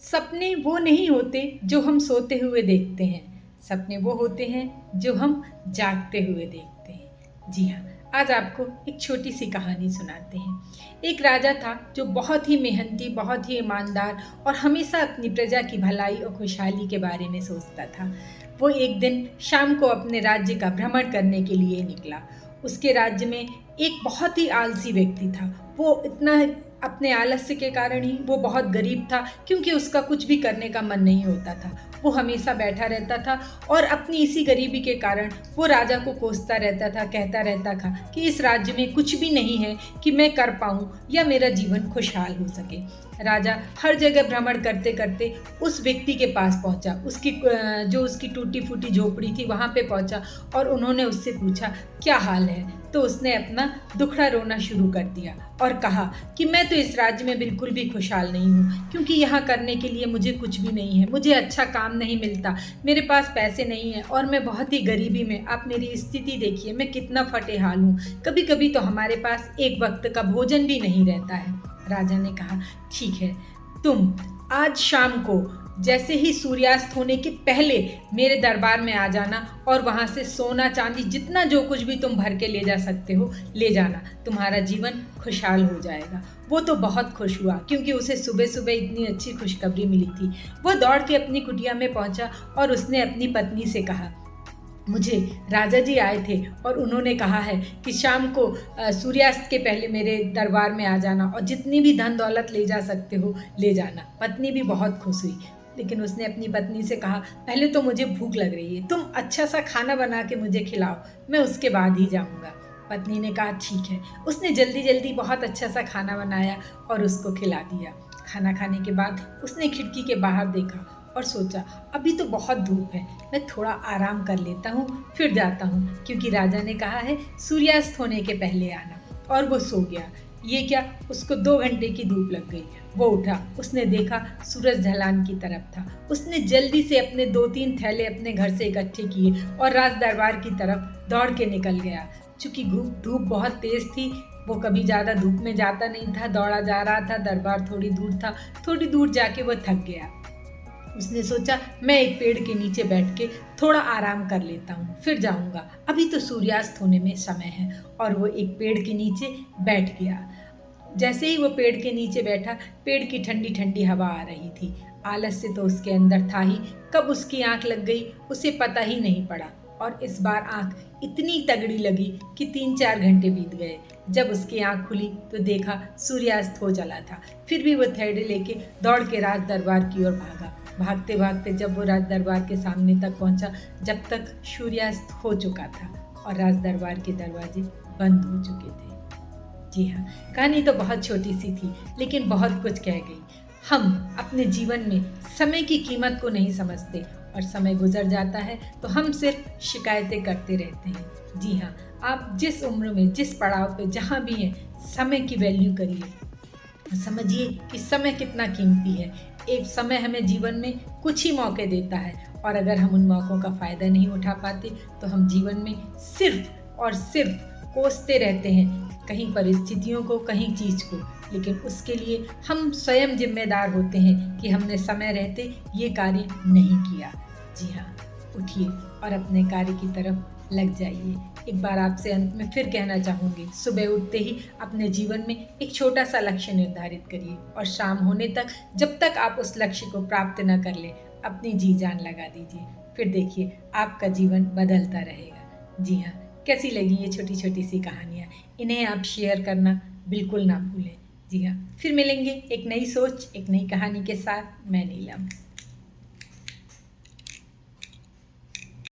सपने वो नहीं होते जो हम सोते हुए देखते हैं। सपने वो होते हैं जो हम जागते हुए देखते हैं। जी हाँ, आज आपको एक छोटी सी कहानी सुनाते हैं। एक राजा था जो बहुत ही मेहनती, बहुत ही ईमानदार और हमेशा अपनी प्रजा की भलाई और खुशहाली के बारे में सोचता था। वो एक दिन शाम को अपने राज्य का भ्रमण करने के लिए निकला। उसके राज्य में एक बहुत ही आलसी व्यक्ति था। वो इतना अपने आलस्य के कारण ही वो बहुत गरीब था, क्योंकि उसका कुछ भी करने का मन नहीं होता था। वो हमेशा बैठा रहता था और अपनी इसी गरीबी के कारण वो राजा को कोसता रहता था, कहता रहता था कि इस राज्य में कुछ भी नहीं है कि मैं कर पाऊँ या मेरा जीवन खुशहाल हो सके। राजा हर जगह भ्रमण करते करते उस व्यक्ति के पास पहुंचा, जो उसकी टूटी फूटी झोपड़ी थी वहां पे पहुंचा और उन्होंने उससे पूछा क्या हाल है। तो उसने अपना दुखड़ा रोना शुरू कर दिया और कहा कि मैं तो इस राज्य में बिल्कुल भी खुशहाल नहीं हूँ, क्योंकि यहाँ करने के लिए मुझे कुछ भी नहीं है। मुझे अच्छा काम नहीं मिलता, मेरे पास पैसे नहीं है और मैं बहुत ही गरीबी में, आप मेरी स्थिति देखिए, मैं कितना फटेहाल हूँ। कभी कभी तो हमारे पास एक वक्त का भोजन भी नहीं रहता है। राजा ने कहा ठीक है, तुम आज शाम को जैसे ही सूर्यास्त होने के पहले मेरे दरबार में आ जाना और वहाँ से सोना चांदी जितना जो कुछ भी तुम भर के ले जा सकते हो ले जाना। तुम्हारा जीवन खुशहाल हो जाएगा। वो तो बहुत खुश हुआ, क्योंकि उसे सुबह सुबह इतनी अच्छी खुशखबरी मिली थी। वो दौड़ के अपनी कुटिया में पहुंचा और उसने अपनी पत्नी से कहा, मुझे राजा जी आए थे और उन्होंने कहा है कि शाम को सूर्यास्त के पहले मेरे दरबार में आ जाना और जितनी भी धन दौलत ले जा सकते हो ले जाना। पत्नी भी बहुत खुश हुई, लेकिन उसने अपनी पत्नी से कहा, पहले तो मुझे भूख लग रही है, तुम अच्छा सा खाना बना के मुझे खिलाओ, मैं उसके बाद ही जाऊंगा। पत्नी ने कहा ठीक है। उसने जल्दी जल्दी बहुत अच्छा सा खाना बनाया और उसको खिला दिया। खाना खाने के बाद उसने खिड़की के बाहर देखा और सोचा, अभी तो बहुत धूप है, मैं थोड़ा आराम कर लेता हूँ, फिर जाता हूँ, क्योंकि राजा ने कहा है सूर्यास्त होने के पहले आना। और वो सो गया। ये क्या, उसको 2 घंटे की धूप लग गई। वो उठा, उसने देखा सूरज ढलान की तरफ था। उसने जल्दी से अपने 2-3 थैले अपने घर से इकट्ठे किए और राज दरबार की तरफ दौड़ के निकल गया। चूंकि धूप बहुत तेज थी, वो कभी ज़्यादा धूप में जाता नहीं था, दौड़ा जा रहा था। दरबार थोड़ी दूर था, थोड़ी दूर जाके वो थक गया। उसने सोचा, मैं एक पेड़ के नीचे बैठ के थोड़ा आराम कर लेता हूँ, फिर जाऊँगा, अभी तो सूर्यास्त होने में समय है। और वो एक पेड़ के नीचे बैठ गया। जैसे ही वो पेड़ के नीचे बैठा, पेड़ की ठंडी ठंडी हवा आ रही थी। आलस्य तो उसके अंदर था ही, कब उसकी आंख लग गई उसे पता ही नहीं पड़ा। और इस बार आंख इतनी तगड़ी लगी कि 3-4 घंटे बीत गए। जब उसकी आंख खुली तो देखा सूर्यास्त हो चला था। फिर भी वो थैले लेके दौड़ के राज दरबार की ओर भागा। भागते भागते जब वो राज दरबार के सामने तक पहुंचा, जब तक सूर्यास्त हो चुका था और राज दरबार के दरवाजे बंद हो चुके थे। जी हाँ, कहानी तो बहुत छोटी सी थी, लेकिन बहुत कुछ कह गई। हम अपने जीवन में समय की कीमत को नहीं समझते और समय गुजर जाता है तो हम सिर्फ शिकायतें करते रहते हैं। जी हाँ, आप जिस उम्र में, जिस पड़ाव पे जहाँ भी हैं, समय की वैल्यू करिए। समझिए कि समय कितना कीमती है। एक समय हमें जीवन में कुछ ही मौके देता है, और अगर हम उन मौक़ों का फ़ायदा नहीं उठा पाते तो हम जीवन में सिर्फ और सिर्फ कोसते रहते हैं, कहीं परिस्थितियों को, कहीं चीज़ को। लेकिन उसके लिए हम स्वयं जिम्मेदार होते हैं कि हमने समय रहते ये कार्य नहीं किया। जी हाँ, उठिए और अपने कार्य की तरफ लग जाइए। एक बार आपसे अंत में फिर कहना चाहूँगी, सुबह उठते ही अपने जीवन में एक छोटा सा लक्ष्य निर्धारित करिए और शाम होने तक, जब तक आप उस लक्ष्य को प्राप्त न कर ले, अपनी जी जान लगा दीजिए। फिर देखिए आपका जीवन बदलता रहेगा। जी हाँ, कैसी लगी ये छोटी छोटी सी कहानियाँ? इन्हें आप शेयर करना बिल्कुल ना भूलें। जी हाँ, फिर मिलेंगे एक नई सोच, एक नई कहानी के साथ। मैं नीलम।